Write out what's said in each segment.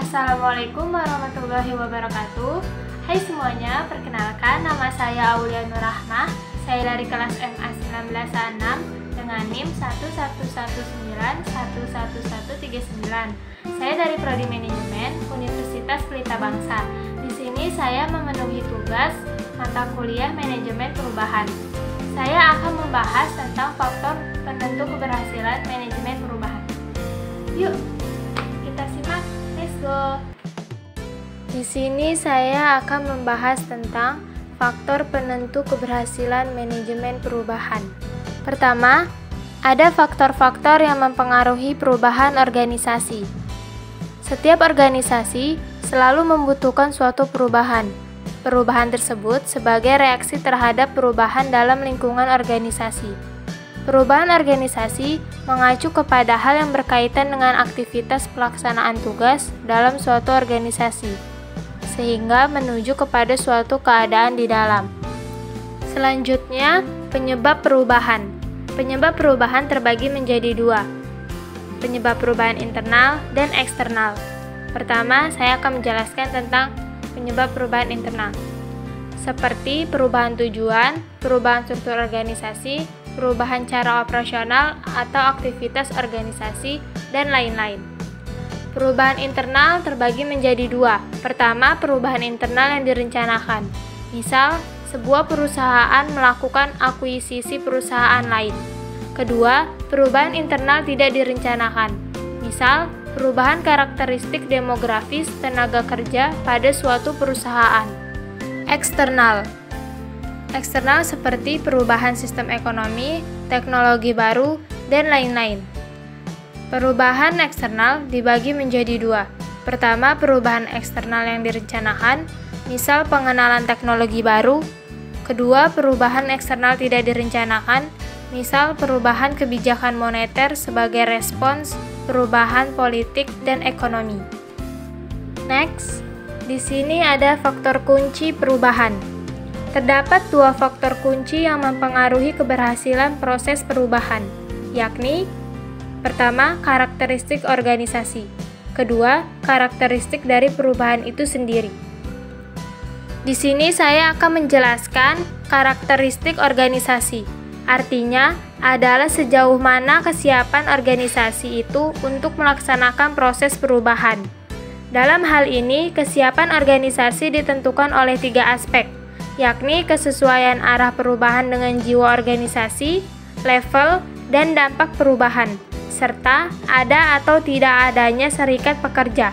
Assalamualaikum warahmatullahi wabarakatuh. Hai semuanya, perkenalkan nama saya Aulia Nur Rahmah. Saya dari kelas MA 19A6 dengan NIM 111911139. Saya dari Prodi Manajemen Universitas Pelita Bangsa. Di sini saya memenuhi tugas mata kuliah Manajemen Perubahan. Saya akan membahas tentang faktor penentu keberhasilan manajemen perubahan. Yuk, kita simak. Let's go. Di sini saya akan membahas tentang faktor penentu keberhasilan manajemen perubahan. Pertama, ada faktor-faktor yang mempengaruhi perubahan organisasi. Setiap organisasi selalu membutuhkan suatu perubahan. Perubahan tersebut sebagai reaksi terhadap perubahan dalam lingkungan organisasi. Perubahan organisasi mengacu kepada hal yang berkaitan dengan aktivitas pelaksanaan tugas dalam suatu organisasi, sehingga menuju kepada suatu keadaan di dalam. Selanjutnya, penyebab perubahan. Penyebab perubahan terbagi menjadi dua, penyebab perubahan internal dan eksternal. Pertama, saya akan menjelaskan tentang penyebab perubahan internal, seperti perubahan tujuan, perubahan struktur organisasi, perubahan cara operasional atau aktivitas organisasi, dan lain-lain. Perubahan internal terbagi menjadi dua. Pertama, perubahan internal yang direncanakan. Misal, sebuah perusahaan melakukan akuisisi perusahaan lain. Kedua, perubahan internal tidak direncanakan. Misal, perubahan karakteristik demografis tenaga kerja pada suatu perusahaan. Eksternal. Eksternal seperti perubahan sistem ekonomi, teknologi baru, dan lain-lain. Perubahan eksternal dibagi menjadi dua. Pertama, perubahan eksternal yang direncanakan, misal pengenalan teknologi baru. Kedua, perubahan eksternal tidak direncanakan, misal perubahan kebijakan moneter sebagai respons perubahan politik dan ekonomi. Next, di sini ada faktor kunci perubahan. Terdapat dua faktor kunci yang mempengaruhi keberhasilan proses perubahan, yakni pertama, karakteristik organisasi. Kedua, karakteristik dari perubahan itu sendiri. Di sini saya akan menjelaskan karakteristik organisasi. Artinya adalah sejauh mana kesiapan organisasi itu untuk melaksanakan proses perubahan. Dalam hal ini, kesiapan organisasi ditentukan oleh tiga aspek, yakni kesesuaian arah perubahan dengan jiwa organisasi, level, dan dampak perubahan, serta ada atau tidak adanya serikat pekerja.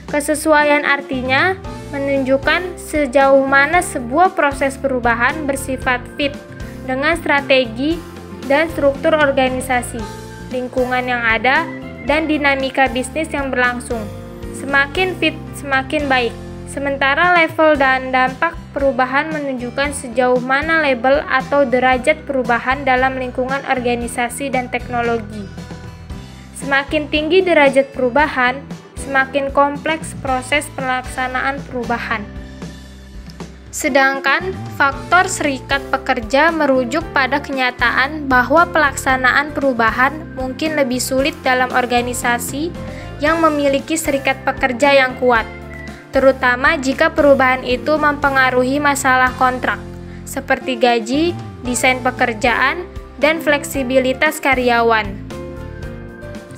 Kesesuaian artinya menunjukkan sejauh mana sebuah proses perubahan bersifat fit dengan strategi dan struktur organisasi, lingkungan yang ada, dan dinamika bisnis yang berlangsung. Semakin fit, semakin baik. Sementara level dan dampak perubahan menunjukkan sejauh mana label atau derajat perubahan dalam lingkungan organisasi dan teknologi. Semakin tinggi derajat perubahan, semakin kompleks proses pelaksanaan perubahan. Sedangkan faktor serikat pekerja merujuk pada kenyataan bahwa pelaksanaan perubahan mungkin lebih sulit dalam organisasi yang memiliki serikat pekerja yang kuat, terutama jika perubahan itu mempengaruhi masalah kontrak, seperti gaji, desain pekerjaan, dan fleksibilitas karyawan.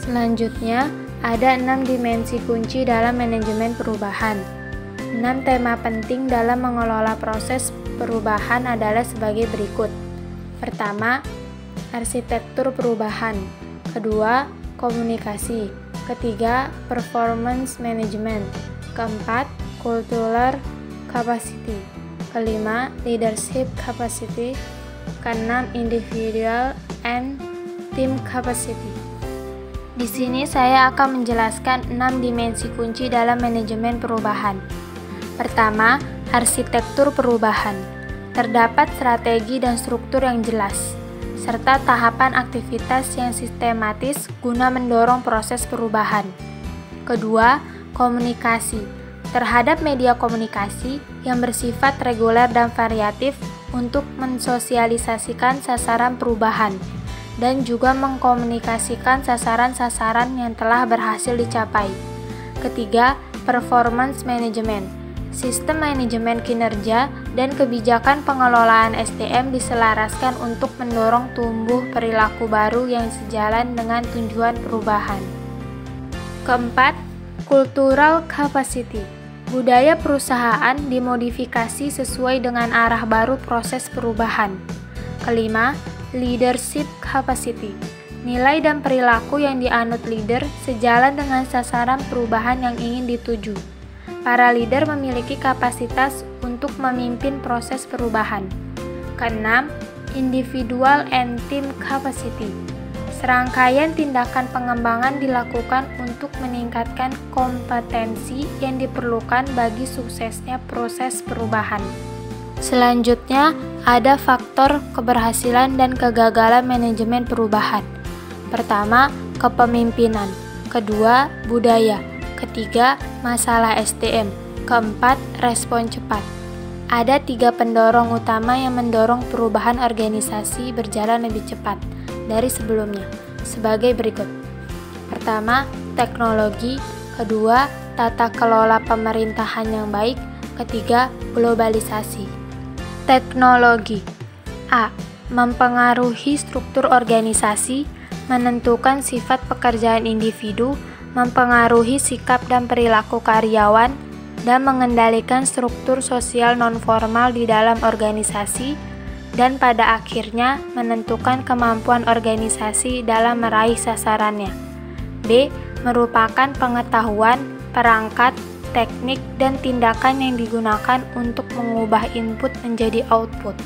Selanjutnya, ada 6 dimensi kunci dalam manajemen perubahan. 6 tema penting dalam mengelola proses perubahan adalah sebagai berikut. Pertama, arsitektur perubahan. Kedua, komunikasi. Ketiga, performance management. Keempat, cultural capacity. Kelima, leadership capacity. Keenam, individual and team capacity. Di sini saya akan menjelaskan 6 dimensi kunci dalam manajemen perubahan. Pertama, arsitektur perubahan. Terdapat strategi dan struktur yang jelas, serta tahapan aktivitas yang sistematis guna mendorong proses perubahan. Kedua, komunikasi. Terhadap media komunikasi yang bersifat reguler dan variatif untuk mensosialisasikan sasaran perubahan, dan juga mengkomunikasikan sasaran-sasaran yang telah berhasil dicapai. Ketiga, performance management. Sistem manajemen kinerja dan kebijakan pengelolaan SDM diselaraskan untuk mendorong tumbuh perilaku baru yang sejalan dengan tujuan perubahan. Keempat, cultural capacity. Budaya perusahaan dimodifikasi sesuai dengan arah baru proses perubahan. Kelima, leadership capacity. Nilai dan perilaku yang dianut leader sejalan dengan sasaran perubahan yang ingin dituju. Para leader memiliki kapasitas untuk memimpin proses perubahan. Keenam, individual and team capacity. Serangkaian tindakan pengembangan dilakukan untuk meningkatkan kompetensi yang diperlukan bagi suksesnya proses perubahan. Selanjutnya, ada faktor keberhasilan dan kegagalan manajemen perubahan. Pertama, kepemimpinan. Kedua, budaya. Ketiga, masalah SDM. Keempat, respon cepat. Ada 3 pendorong utama yang mendorong perubahan organisasi berjalan lebih cepat dari sebelumnya, sebagai berikut. Pertama, teknologi. Kedua, tata kelola pemerintahan yang baik. Ketiga, globalisasi. Teknologi. A. Mempengaruhi struktur organisasi, menentukan sifat pekerjaan individu, mempengaruhi sikap dan perilaku karyawan, dan mengendalikan struktur sosial nonformal di dalam organisasi, dan pada akhirnya menentukan kemampuan organisasi dalam meraih sasarannya. B. Merupakan pengetahuan, perangkat, teknik, dan tindakan yang digunakan untuk mengubah input menjadi output.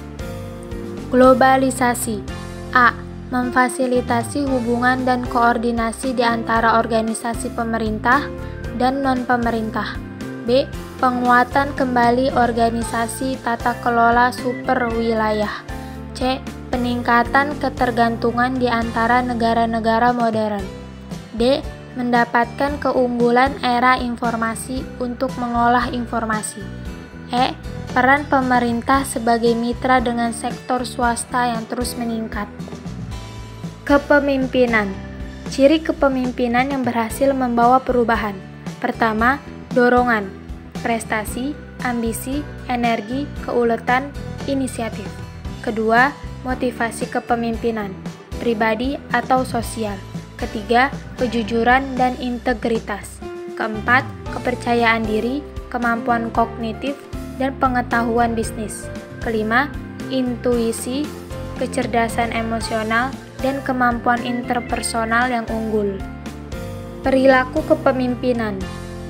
Globalisasi. A. Memfasilitasi hubungan dan koordinasi di antara organisasi pemerintah dan non-pemerintah. B. Penguatan kembali organisasi tata kelola superwilayah. C. Peningkatan ketergantungan di antara negara-negara modern. D. Mendapatkan keunggulan era informasi untuk mengolah informasi. E. Peran pemerintah sebagai mitra dengan sektor swasta yang terus meningkat. Kepemimpinan. Ciri kepemimpinan yang berhasil membawa perubahan. Pertama, dorongan, prestasi, ambisi, energi, keuletan, inisiatif. Kedua, motivasi kepemimpinan, pribadi atau sosial. Ketiga, kejujuran dan integritas. Keempat, kepercayaan diri, kemampuan kognitif, dan pengetahuan bisnis. Kelima, intuisi, kecerdasan emosional, dan kemampuan interpersonal yang unggul. Perilaku kepemimpinan.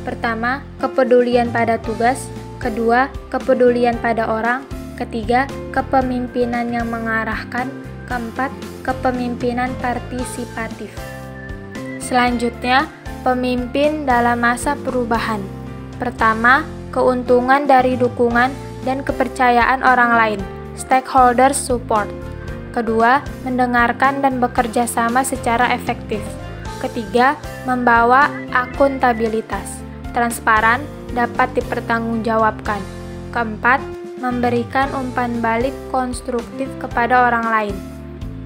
Pertama, kepedulian pada tugas. Kedua, kepedulian pada orang. Ketiga, kepemimpinan yang mengarahkan. Keempat, kepemimpinan partisipatif. Selanjutnya, pemimpin dalam masa perubahan. Pertama, keuntungan dari dukungan dan kepercayaan orang lain. Stakeholder support. Kedua, mendengarkan dan bekerja sama secara efektif. Ketiga, membawa akuntabilitas. Transparan, dapat dipertanggungjawabkan. Keempat, memberikan umpan balik konstruktif kepada orang lain.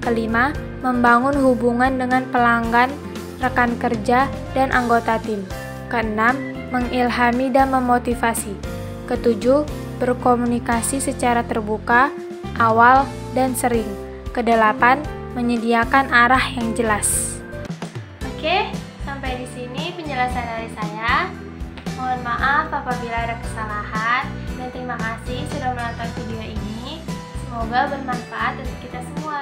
Kelima, membangun hubungan dengan pelanggan, rekan kerja, dan anggota tim. Keenam, mengilhami dan memotivasi. Ketujuh, berkomunikasi secara terbuka, awal, dan sering. Kedelapan, menyediakan arah yang jelas. Oke, sampai di sini penjelasan dari saya. Mohon maaf apabila ada kesalahan dan terima kasih sudah menonton video ini. Semoga bermanfaat untuk kita semua.